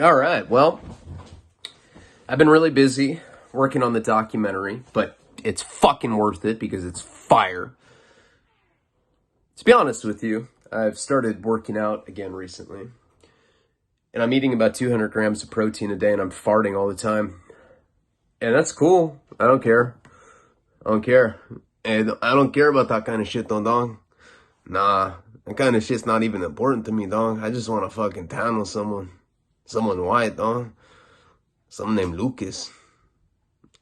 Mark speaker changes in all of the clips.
Speaker 1: All right. Well, I've been really busy working on the documentary, but it's fucking worth it because it's fire. To be honest with you, I've started working out again recently, and I'm eating about 200 grams of protein a day, and I'm farting all the time. And that's cool. I don't care. I don't care. And I don't care about that kind of shit, though, dog. Nah, that kind of shit's not even important to me, dog. I just want to fucking tan with someone. Someone white, dog. Someone named Lucas.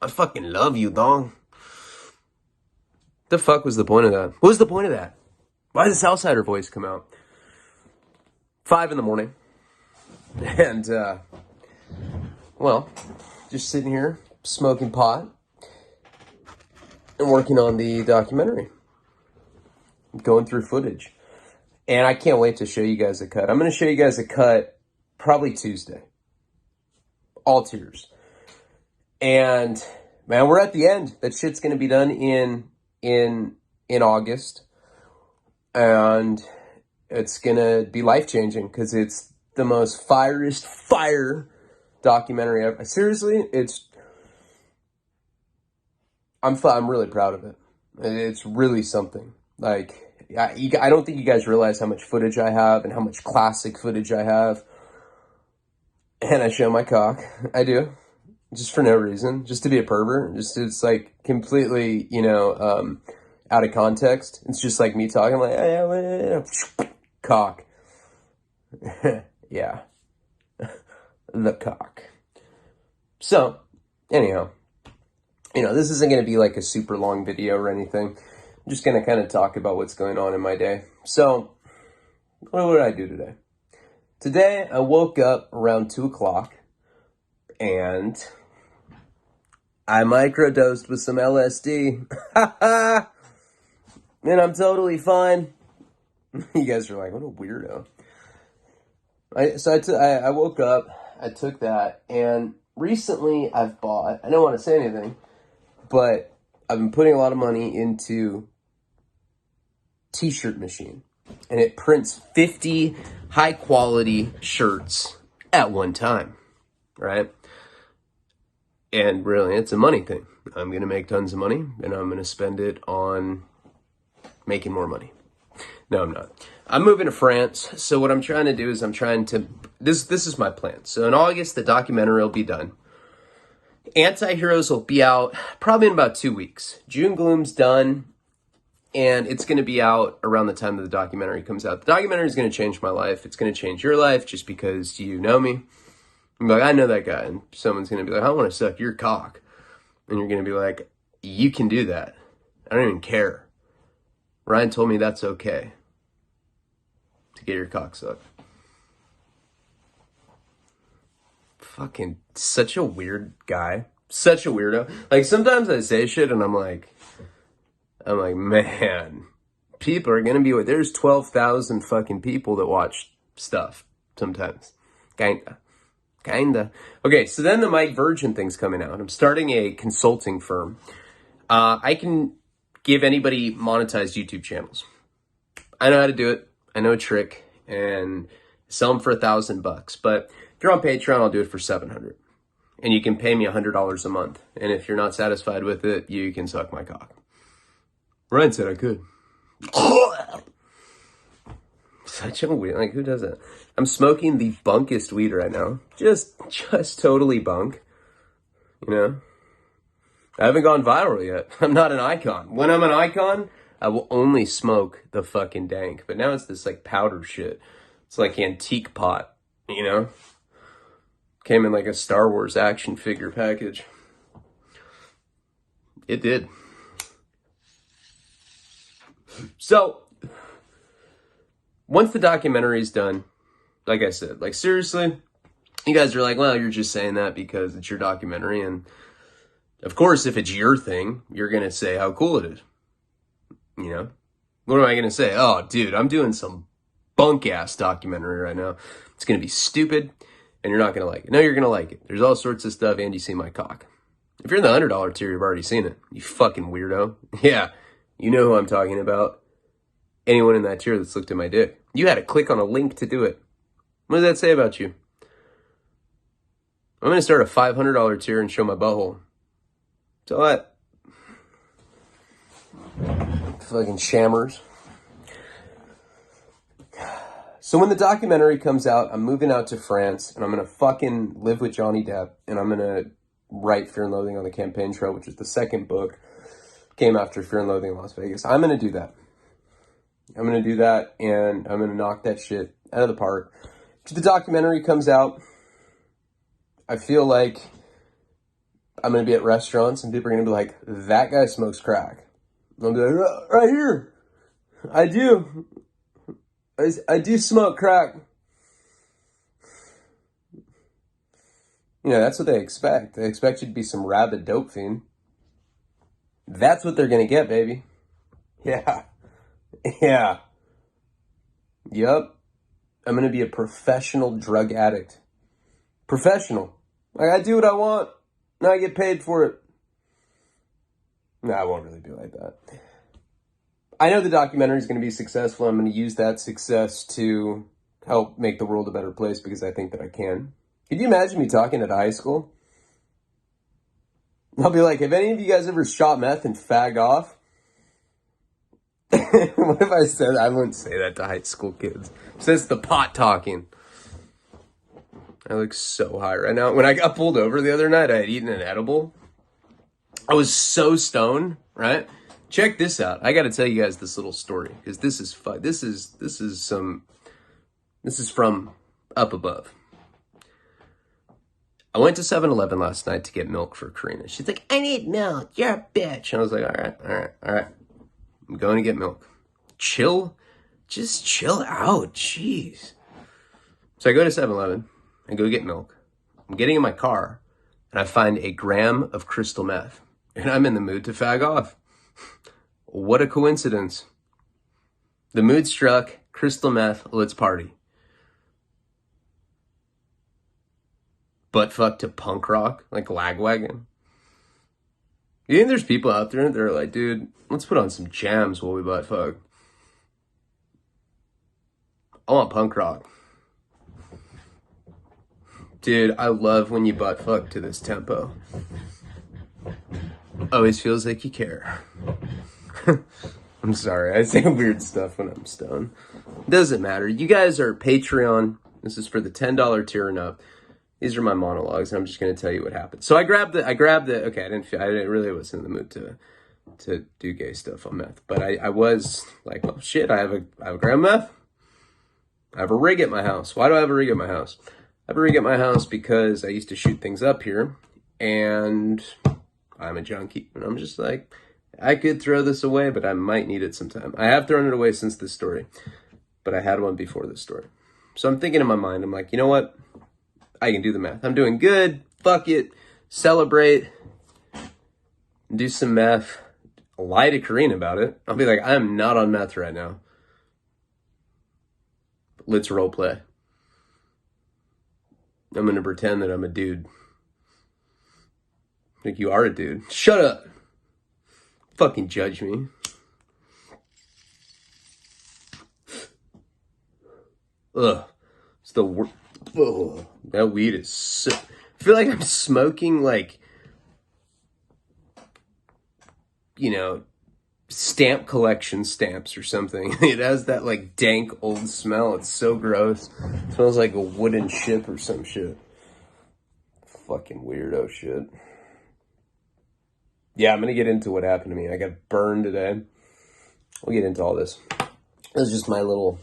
Speaker 1: I fucking love you, dog. The fuck was the point of that? What was the point of that? Why did the Southsider voice come out? 5 in the morning. And, well, just sitting here, smoking pot, and working on the documentary. Going through footage. And I can't wait to show you guys a cut. I'm going to show you guys a cut probably Tuesday. All tears. And, man, we're at the end. That shit's going to be done in August. And it's going to be life-changing because it's the most fire documentary ever. Seriously, I'm really proud of it. It's really something. Like, I don't think you guys realize how much footage I have and how much classic footage I have. And I show my cock. I do. Just for no reason. Just to be a pervert. It's like completely, out of context. It's just like me talking like, hey, cock. Yeah. The cock. So, anyhow, this isn't going to be like a super long video or anything. I'm just going to kind of talk about what's going on in my day. So, what did I do today? Today, I woke up around 2 o'clock and I microdosed with some LSD. And I'm totally fine. You guys are like, what a weirdo. I woke up, I took that, and recently I've bought, I don't want to say anything, but I've been putting a lot of money into t-shirt machine. And it prints 50 high-quality shirts at one time, right? And really, it's a money thing. I'm going to make tons of money, and I'm going to spend it on making more money. No, I'm not. I'm moving to France, so what I'm trying to do is this is my plan. So in August, the documentary will be done. Anti-Heroes will be out probably in about 2 weeks. June Gloom's done, and it's going to be out around the time that the documentary comes out. The documentary is going to change my life. It's going to change your life just because you know me. I'm like, I know that guy, and someone's going to be like, I want to suck your cock. And you're going to be like, you can do that. I don't even care. Ryan told me that's okay to get your cock sucked. Fucking such a weird guy. Such a weirdo. Like, sometimes I say shit and I'm like, man, people are going to be, there's 12,000 fucking people that watch stuff sometimes. Kinda. Okay, so then the Mike Virgin thing's coming out. I'm starting a consulting firm. I can give anybody monetized YouTube channels. I know how to do it. I know a trick, and sell them for $1,000. But if you're on Patreon, I'll do it for $700. And you can pay me $100 a month. And if you're not satisfied with it, you can suck my cock. Ryan said I could. Such a weird, like, who does that? I'm smoking the bunkest weed right now. Just totally bunk. I haven't gone viral yet. I'm not an icon. When I'm an icon, I will only smoke the fucking dank. But now it's this, like, powder shit. It's like antique pot, Came in like a Star Wars action figure package. It did. So, once the documentary is done, like I said, like, seriously, you guys are like, well, you're just saying that because it's your documentary. And of course, if it's your thing, you're going to say how cool it is. What am I going to say? Oh, dude, I'm doing some bunk ass documentary right now. It's going to be stupid and you're not going to like it. No, you're going to like it. There's all sorts of stuff and you see my cock. If you're in the $100 tier, you've already seen it. You fucking weirdo. Yeah, you know who I'm talking about. Anyone in that tier that's looked at my dick. You had to click on a link to do it. What does that say about you? I'm going to start a $500 tier and show my butthole. So what? Fucking shammers. So when the documentary comes out, I'm moving out to France, and I'm going to fucking live with Johnny Depp, and I'm going to write Fear and Loathing on the Campaign Trail, which is the second book, came after Fear and Loathing in Las Vegas. I'm going to do that. I'm going to do that, and I'm going to knock that shit out of the park. If the documentary comes out, I feel like I'm going to be at restaurants, and people are going to be like, that guy smokes crack. And I'll be like, right here. I do. I do smoke crack. You know, that's what they expect. They expect you to be some rabid dope fiend. That's what they're going to get, baby. Yeah. Yeah. Yup. I'm going to be a professional drug addict. Professional. Like, I do what I want, and I get paid for it. No, I won't really be like that. I know the documentary is going to be successful. I'm going to use that success to help make the world a better place because I think that I can. Could you imagine me talking at high school? I'll be like, have any of you guys ever shot meth and fagged off? What if I said, I wouldn't say that to high school kids. It's just the pot talking. I look so high right now. When I got pulled over the other night, I had eaten an edible. I was so stoned, right? Check this out. I got to tell you guys this little story because this is fun. This is from up above. I went to 7-Eleven last night to get milk for Karina. She's like, I need milk. You're a bitch. And I was like, all right. I'm going to get milk. Chill. Just chill out. Jeez. So I go to 7-Eleven. I go get milk. I'm getting in my car and I find a gram of crystal meth. And I'm in the mood to fag off. What a coincidence. The mood struck, crystal meth, let's party. Butt fuck to punk rock, like Lagwagon. You think there's people out there that are like, dude, let's put on some jams while we butt fuck. I want punk rock. Dude, I love when you butt fuck to this tempo. Always feels like you care. I'm sorry, I say weird stuff when I'm stoned. Doesn't matter. You guys are Patreon. This is for the $10 tier and up. These are my monologues, and I'm just going to tell you what happened. So I grabbed the, okay, I didn't really was in the mood to do gay stuff on meth, but I was like, well, shit, I have a gram of meth. I have a rig at my house. Why do I have a rig at my house? I have a rig at my house because I used to shoot things up here, and I'm a junkie, and I'm just like, I could throw this away, but I might need it sometime. I have thrown it away since this story, but I had one before this story. So I'm thinking in my mind, I'm like, you know what? I can do the math. I'm doing good. Fuck it. Celebrate. Do some meth. Lie to Karina about it. I'll be like, I'm not on meth right now. Let's role play. I'm going to pretend that I'm a dude. Think you are a dude. Shut up. Fucking judge me. Ugh. It's the worst. Ugh. That weed is so... I feel like I'm smoking, like, you know, stamp collection stamps or something. It has that, like, dank old smell. It's so gross. It smells like a wooden ship or some shit. Fucking weirdo shit. Yeah, I'm going to get into what happened to me. I got burned today. We'll get into all this. This is just my little...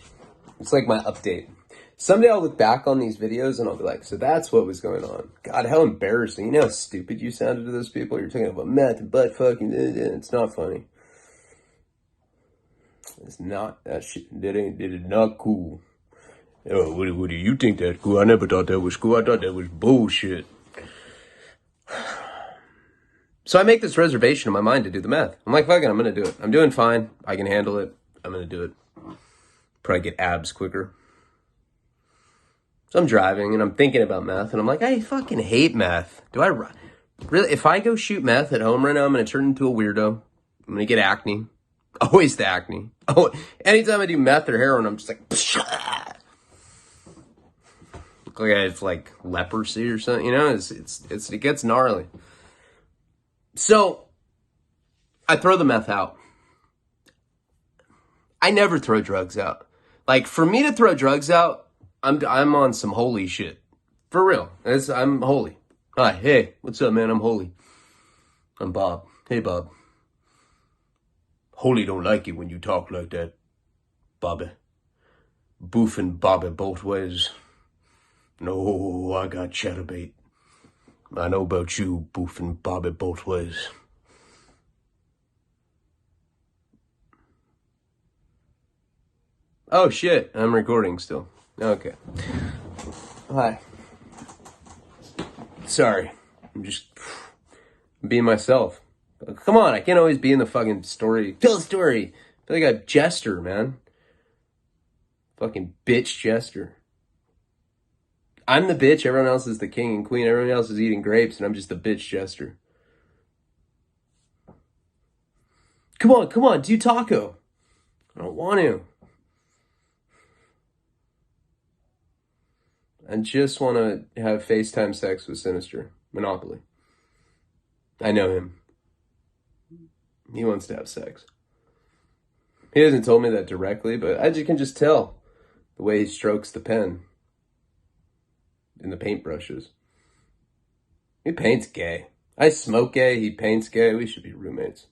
Speaker 1: It's like my update. Someday I'll look back on these videos and I'll be like, so that's what was going on. God, how embarrassing. You know how stupid you sounded to those people? You're talking about meth and butt fucking. It's not funny. It's not. That shit. It is not cool. Oh, what do you think that's cool? I never thought that was cool. I thought that was bullshit. So I make this reservation in my mind to do the math. I'm like, fuck it, I'm going to do it. I'm doing fine. I can handle it. I'm going to do it. Probably get abs quicker. So I'm driving and I'm thinking about meth and I'm like, I fucking hate meth. Do I really? If I go shoot meth at home right now, I'm going to turn into a weirdo. I'm going to get acne. Always the acne. Oh, anytime I do meth or heroin, I'm just like, pshaw. Look like I have like leprosy or something, you know? It gets gnarly. So I throw the meth out. I never throw drugs out. Like, for me to throw drugs out, I'm on some holy shit. For real. I'm holy. Hi, hey, what's up, man? I'm holy. I'm Bob. Hey, Bob. Holy don't like it when you talk like that, Bobby. Boofing Bobby both ways. No, I got chatterbait. I know about you, boofing Bobby both ways. Oh shit, I'm recording still. Okay. Hi. Sorry. I'm just being myself. Come on, I can't always be in the fucking story. Tell a story. I feel like a jester, man. Fucking bitch jester. I'm the bitch, everyone else is the king and queen, everyone else is eating grapes, and I'm just the bitch jester. Come on, do taco. I don't want to. I just want to have FaceTime sex with Sinister. Monopoly. I know him. He wants to have sex. He hasn't told me that directly, but I can just tell the way he strokes the pen in the paintbrushes. He paints gay. I smoke gay, he paints gay. We should be roommates.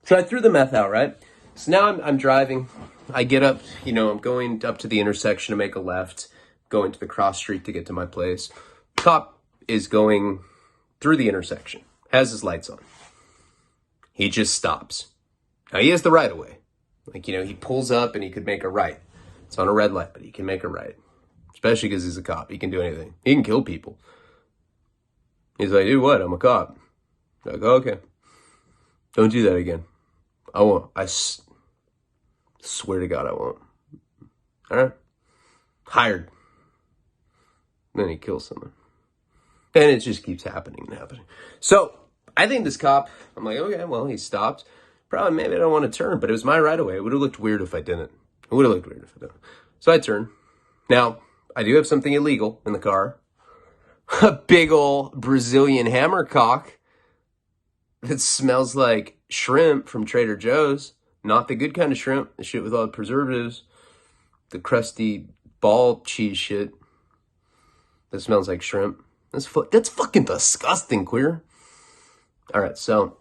Speaker 1: So I threw the meth out, right? So now I'm driving. I get up, I'm going up to the intersection to make a left, going to the cross street to get to my place. Cop is going through the intersection, has his lights on. He just stops. Now he has the right of way. Like, he pulls up and he could make a right. It's on a red light, but he can make a right. Especially because he's a cop. He can do anything. He can kill people. He's like, dude, what? I'm a cop. I'm like, oh, okay. Don't do that again. I won't. I swear to God I won't. All right? Hired. Then he kills someone. And it just keeps happening and happening. So, I think this cop, I'm like, okay, well, he stopped. Probably, maybe I don't want to turn, but it was my right of way. It would have looked weird if I didn't. It would have looked weird if I didn't. So I turn. Now, I do have something illegal in the car. A big ol' Brazilian hammercock that smells like shrimp from Trader Joe's. Not the good kind of shrimp. The shit with all the preservatives. The crusty ball cheese shit. That smells like shrimp. That's fucking disgusting, queer. Alright, so.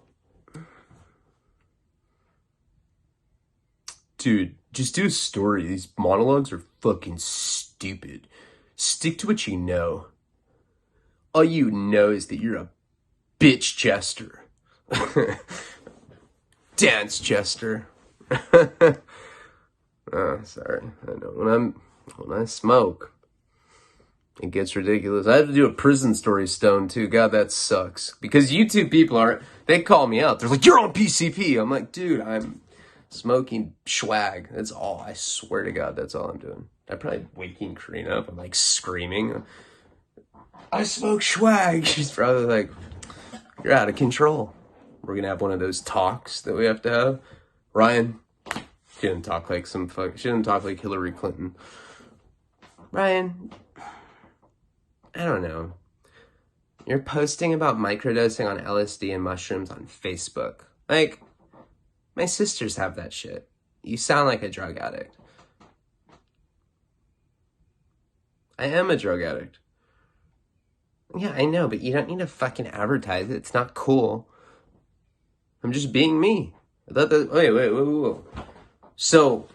Speaker 1: Dude, just do a story. These monologues are fucking stupid. Stick to what you know. All you know is that you're a bitch jester. Dance jester. Oh, sorry. I know when I smoke, it gets ridiculous. I have to do a prison story stone too. God, that sucks. Because YouTube people they call me out. They're like, you're on PCP. I'm like, dude, I'm smoking swag. That's all. I swear to God, that's all I'm doing. I'm probably waking Karina up. I'm like screaming. I smoke swag. She's probably like, you're out of control. We're going to have one of those talks that we have to have. Ryan, she didn't talk like she didn't talk like Hillary Clinton. Ryan, I don't know. You're posting about microdosing on LSD and mushrooms on Facebook. Like, my sisters have that shit. You sound like a drug addict. I am a drug addict. Yeah, I know, but you don't need to fucking advertise it. It's not cool. I'm just being me. I thought that. Wait. So,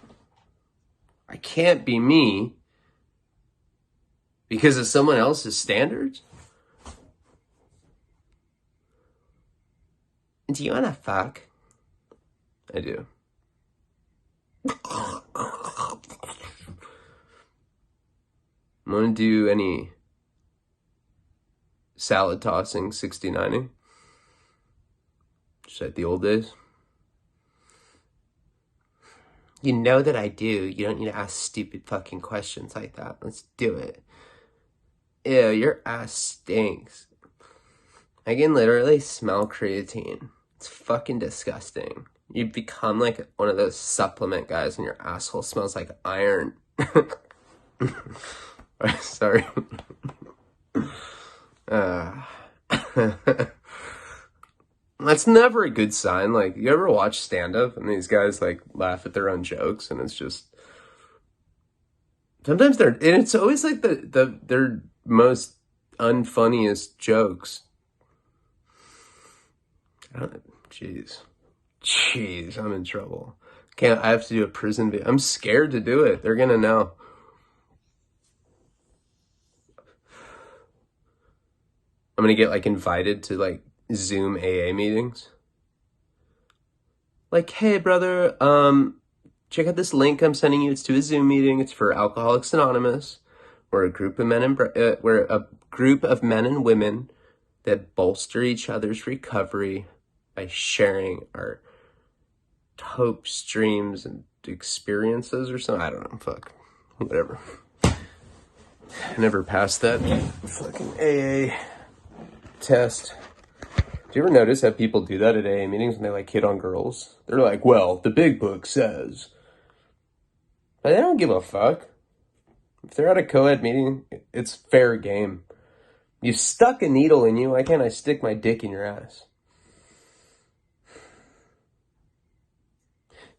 Speaker 1: I can't be me because of someone else's standards? Do you wanna fuck? I do. Wanna do any salad tossing 69ing? Just like the old days? You know that I do. You don't need to ask stupid fucking questions like that. Let's do it. Ew, your ass stinks. I can literally smell creatine. It's fucking disgusting. You've become like one of those supplement guys and your asshole smells like iron. Sorry. Uh, that's never a good sign. Like, you ever watch stand-up and these guys like laugh at their own jokes, and it's just sometimes and it's always like their most unfunniest jokes. Jeez, I'm in trouble. Can't I have to do a prison video? I'm scared to do it. They're gonna know. I'm gonna get like invited to like Zoom AA meetings. Like, hey brother, check out this link I'm sending you. It's to a Zoom meeting. It's for Alcoholics Anonymous. We're a group of men and women that bolster each other's recovery by sharing our hopes, dreams, and experiences or something. I don't know. Fuck. Whatever. I never passed that fucking AA test. Do you ever notice how people do that at AA meetings when they like hit on girls? They're like, well, the big book says. But they don't give a fuck. If they're at a co-ed meeting, it's fair game. You stuck a needle in you, why can't I stick my dick in your ass?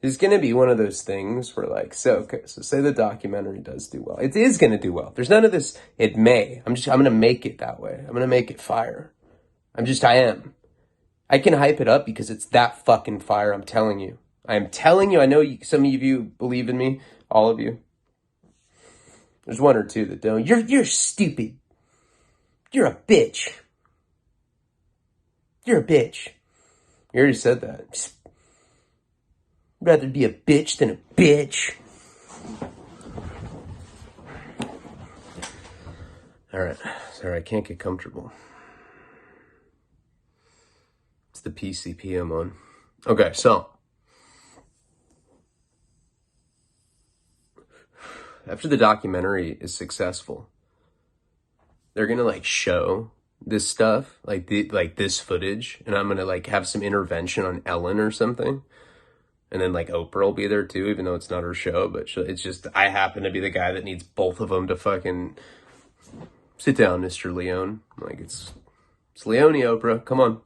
Speaker 1: It's going to be one of those things where like, so say the documentary does do well. It is going to do well. There's none of this, it may. I'm going to make it that way. I'm going to make it fire. I am. I can hype it up because it's that fucking fire, I'm telling you. I am telling you, I know some of you believe in me, all of you. There's one or two that don't. You're stupid. You're a bitch. You're a bitch. You already said that. I'd rather be a bitch than a bitch. All right. Sorry, I can't get comfortable. It's the PCP I'm on. Okay, so after the documentary is successful, they're gonna like show this stuff, like this footage, and I'm gonna like have some intervention on Ellen or something, and then like Oprah will be there too, even though it's not her show, but it's just I happen to be the guy that needs both of them to fucking sit down, Mr. Leone. Like it's Leone, Oprah. Come on,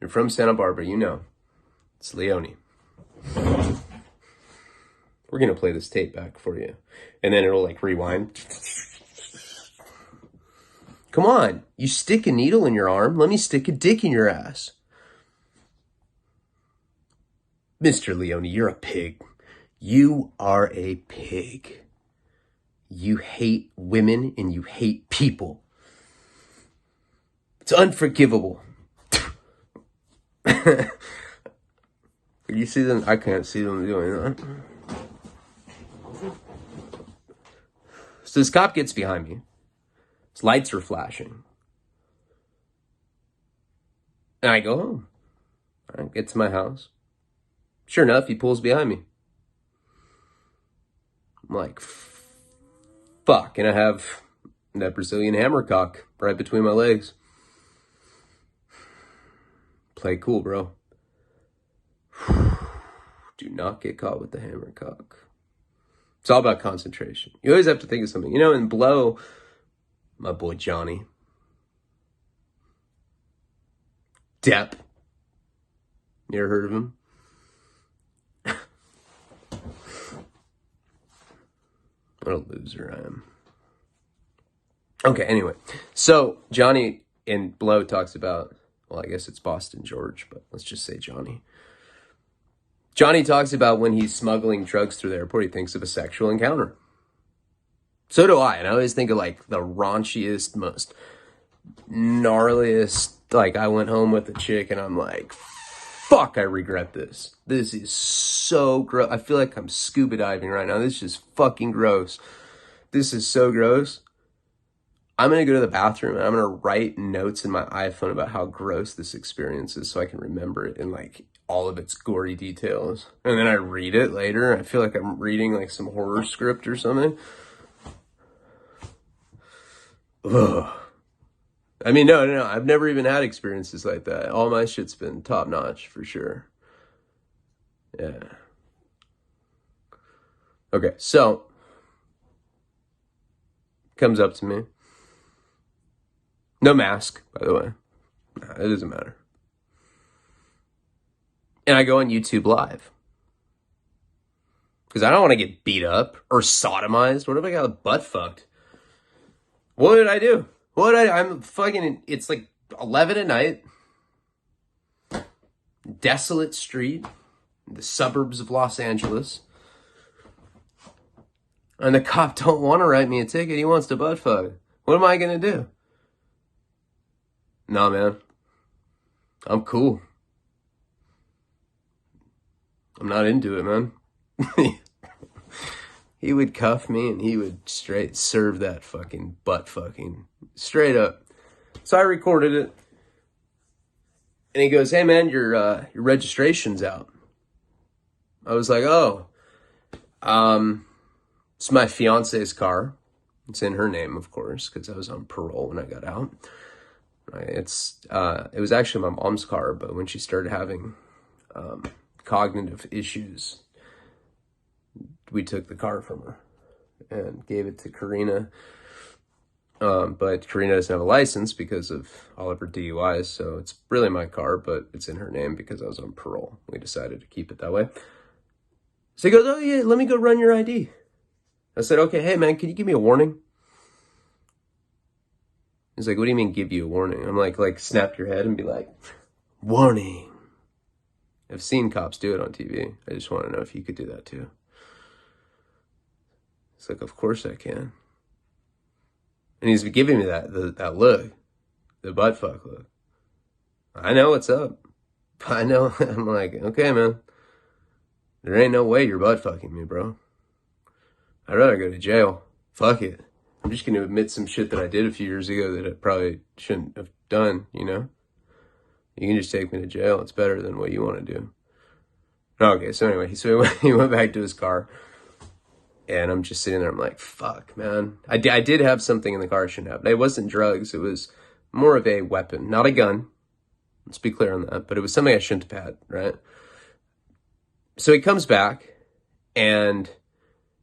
Speaker 1: you're from Santa Barbara, you know. It's Leone. We're gonna play this tape back for you, and then it'll like rewind. Come on, you stick a needle in your arm, let me stick a dick in your ass. Mr. Leone, you're a pig. You are a pig. You hate women and you hate people. It's unforgivable. You see them? I can't see them doing that. So this cop gets behind me. His lights are flashing. And I go home. I get to my house. Sure enough, he pulls behind me. I'm like, fuck. And I have that Brazilian hammer cock right between my legs. Play cool, bro. Do not get caught with the hammer cock. It's all about concentration. You always have to think of something. You know, in Blow, my boy Johnny Depp. You ever heard of him? What a loser I am. Okay, anyway. So Johnny in Blow talks about, well, I guess it's Boston George, but let's just say Johnny. Johnny talks about when he's smuggling drugs through the airport, he thinks of a sexual encounter. So do I. And I always think of like the raunchiest, most gnarliest, like I went home with a chick and I'm like, fuck, I regret this. This is so gross. I feel like I'm scuba diving right now. This is fucking gross. This is so gross. I'm going to go to the bathroom and I'm going to write notes in my iPhone about how gross this experience is so I can remember it in like all of its gory details. And then I read it later. I feel like I'm reading like some horror script or something. Ugh. I mean, no. I've never even had experiences like that. All my shit's been top notch for sure. Yeah. Okay, so Comes up to me. No mask, by the way. Nah, it doesn't matter. And I go on YouTube Live. Because I don't want to get beat up or sodomized. What if I got butt fucked? What did I do? I'm fucking, it's like 11 at night. Desolate street. In the suburbs of Los Angeles. And the cop don't want to write me a ticket. He wants to butt fuck. What am I going to do? Nah, man. I'm cool. I'm not into it, man. He would cuff me and he would straight serve that fucking butt fucking straight up. So I recorded it. And he goes, hey man, your registration's out. I was like, oh, it's my fiance's car. It's in her name, of course, because I was on parole when I got out. It was actually my mom's car, but when she started having cognitive issues, we took the car from her and gave it to Karina. But Karina doesn't have a license because of all of her DUIs, so it's really my car, but it's in her name because I was on parole. We decided to keep it that way. So he goes, oh yeah, let me go run your ID. I said, okay, hey man, can you give me a warning? He's like, what do you mean give you a warning? I'm like snap your head and be like, warning. I've seen cops do it on TV. I just want to know if you could do that too. It's like, of course I can. And he's giving me that look, the butt fuck look. I know what's up. I know. I'm like, okay, man. There ain't no way you're butt fucking me, bro. I'd rather go to jail. Fuck it. I'm just going to admit some shit that I did a few years ago that I probably shouldn't have done, you know? You can just take me to jail. It's better than what you want to do. Okay, so anyway, he went back to his car. And I'm just sitting there, I'm like, fuck, man. I did have something in the car I shouldn't have. It wasn't drugs. It was more of a weapon. Not a gun. Let's be clear on that. But it was something I shouldn't have had, right? So he comes back, and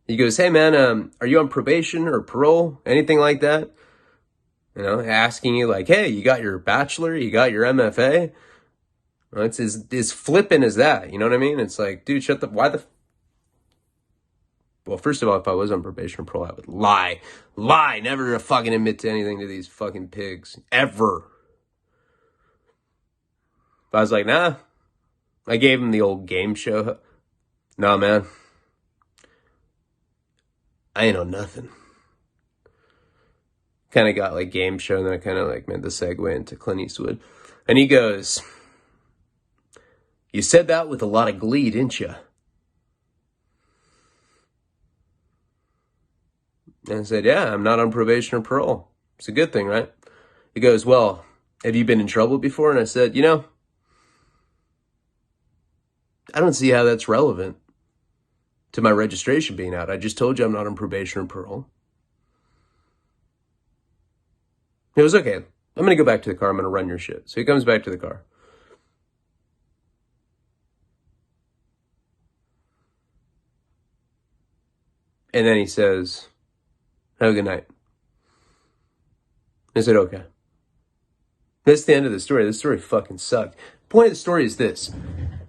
Speaker 1: he goes, hey, man, are you on probation or parole? Anything like that? You know, asking you like, hey, you got your bachelor? You got your MFA? Well, it's as flippant as that. You know what I mean? It's like, dude, well, first of all, if I was on probation or parole, I would lie, never fucking admit to anything to these fucking pigs, ever. But I was like, nah. I gave him the old game show. Nah, man. I ain't on nothing. Kind of got like game show, and then I kind of like made the segue into Clint Eastwood. And he goes, you said that with a lot of glee, didn't you? And I said, yeah, I'm not on probation or parole. It's a good thing, right? He goes, well, have you been in trouble before? And I said, you know, I don't see how that's relevant to my registration being out. I just told you I'm not on probation or parole. It was okay. I'm going to go back to the car. I'm going to run your shit. So he comes back to the car. And then he says, have a good night. I said, okay. That's the end of the story. This story fucking sucked. The point of the story is this.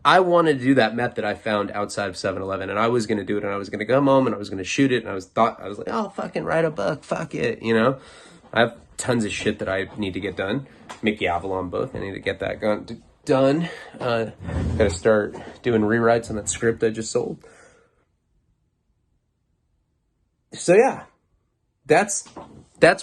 Speaker 1: I wanted to do that meth that I found outside of 7-Eleven, and I was going to do it, and I was going to come home, and I was going to shoot it, and I was like, oh, fucking write a book, fuck it, you know? I have tons of shit that I need to get done. Mickey Avalon book, I need to get that done. Gotta start doing rewrites on that script I just sold. So yeah, that's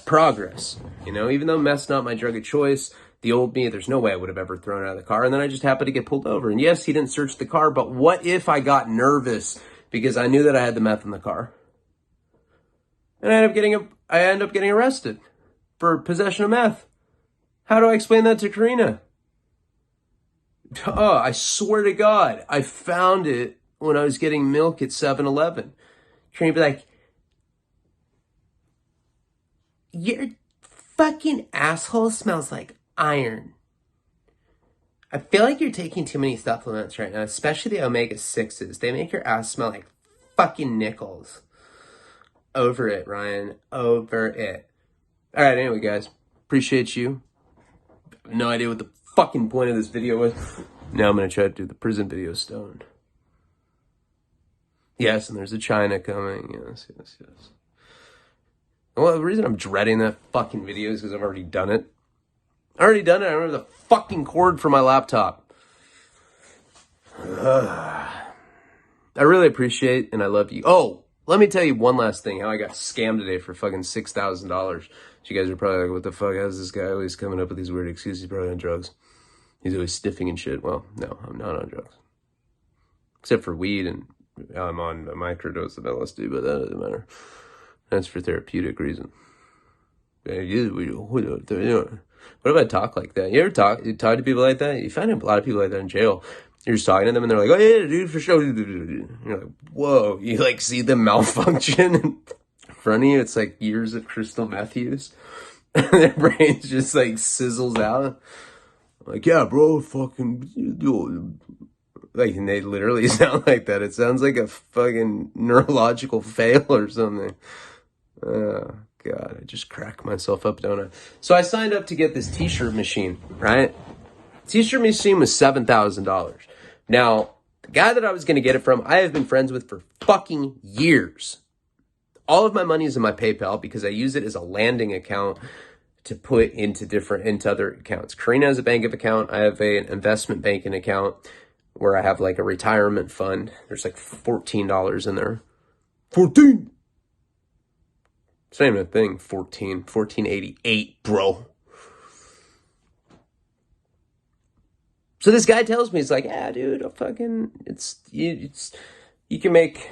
Speaker 1: progress, you know? Even though meth's not my drug of choice, the old me, there's no way I would have ever thrown it out of the car. And then I just happened to get pulled over. And yes, he didn't search the car, but what if I got nervous because I knew that I had the meth in the car? And I end up getting arrested for possession of meth. How do I explain that to Karina? Oh, I swear to God, I found it when I was getting milk at 7-Eleven. Karina be like, your fucking asshole smells like iron. I feel like you're taking too many supplements right now, especially the omega-6s. They make your ass smell like fucking nickels. Over it, Ryan. Over it. All right, anyway, guys. Appreciate you. No idea what the fucking point of this video was. Now I'm going to try to do the prison video stoned. Yes, and there's a China coming. Yes. Well, the reason I'm dreading that fucking video is because I've already done it. I don't have the fucking cord for my laptop. I really appreciate and I love you. Oh, let me tell you one last thing. How I got scammed today for fucking $6,000. You guys are probably like, what the fuck? How's this guy always coming up with these weird excuses? He's probably on drugs. He's always sniffing and shit. Well, no, I'm not on drugs. Except for weed, and I'm on a microdose of LSD, but that doesn't matter. That's for therapeutic reason. What if I talk like that? You ever talk to people like that? You find a lot of people like that in jail. You're just talking to them and they're like, oh yeah, dude, for sure. You're like, whoa. You like see them malfunction in front of you. It's like years of crystal meth use. Their brains just like sizzles out. Like, yeah, bro, fucking, like, and they literally sound like that. It sounds like a fucking neurological fail or something. Oh, God, I just crack myself up, don't I? So I signed up to get this t-shirt machine, right? T-shirt machine was $7,000. Now, the guy that I was going to get it from, I have been friends with for fucking years. All of my money is in my PayPal because I use it as a landing account to put into other accounts. Karina has a bank account. I have an investment banking account where I have like a retirement fund. There's like $14 in there. 14. It's not even a thing. 1488, bro. So this guy tells me, he's like, yeah, dude, you can make,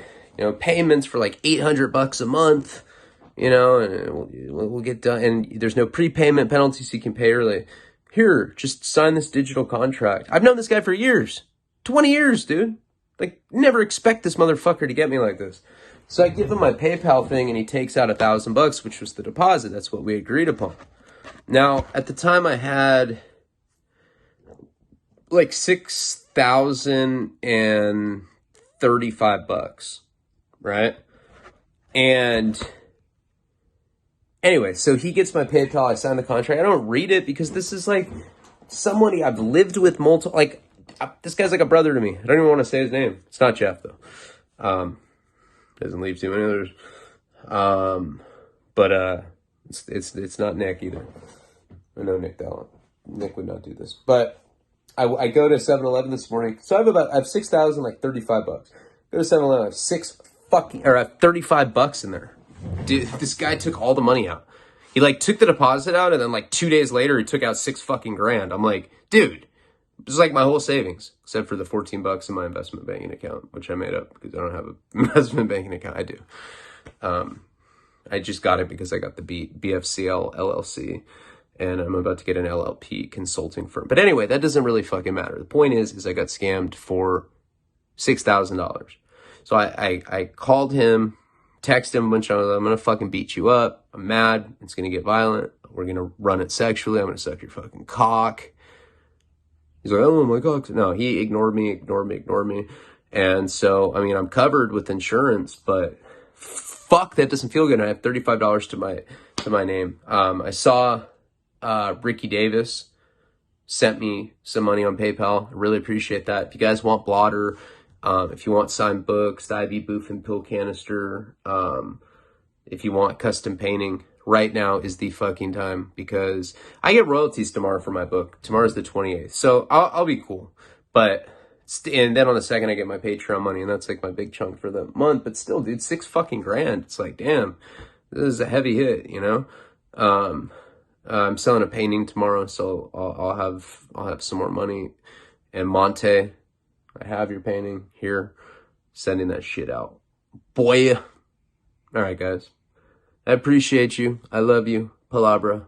Speaker 1: payments for like $800 a month, and we'll get done. And there's no prepayment penalty, so you can pay early. Here, just sign this digital contract. I've known this guy for years, 20 years, dude. Like, never expect this motherfucker to get me like this. So I give him my PayPal thing, and he takes out $1,000, which was the deposit. That's what we agreed upon. Now, at the time, I had like $6,035, right? And anyway, so he gets my PayPal. I sign the contract. I don't read it because this is like somebody I've lived with multiple. Like, this guy's like a brother to me. I don't even want to say his name. It's not Jeff though. Doesn't leave too many others. But it's not Nick either. I know Nick Dallin. Nick would not do this, but. I go to 7-Eleven this morning. So I have $6,035. Go to 7-Eleven, I have $35 in there. Dude, this guy took all the money out. He like took the deposit out, and then like 2 days later, he took out $6,000. I'm like, dude, this is like my whole savings, except for the $14 in my investment banking account, which I made up because I don't have an investment banking account. I do. I just got it because I got the BFCL LLC. And I'm about to get an LLP consulting firm. But anyway, that doesn't really fucking matter. The point is I got scammed for $6,000. So I called him, texted him a bunch of times. I'm going to fucking beat you up. I'm mad. It's going to get violent. We're going to run it sexually. I'm going to suck your fucking cock. He's like, oh my God. No, he ignored me. And so, I mean, I'm covered with insurance, but fuck, that doesn't feel good. And I have $35 to my name. I saw... Ricky Davis sent me some money on PayPal. I really appreciate that. If you guys want blotter, if you want signed books, the IV Booth and pill canister, if you want custom painting, right now is the fucking time because I get royalties tomorrow for my book. Tomorrow's the 28th. So I'll be cool. But, and then on the 2nd, I get my Patreon money, and that's like my big chunk for the month. But still, dude, $6,000. It's like, damn, this is a heavy hit, I'm selling a painting tomorrow, so I'll have some more money. And Monte, I have your painting here, sending that shit out. Boy. All right, guys. I appreciate you. I love you. Palabra.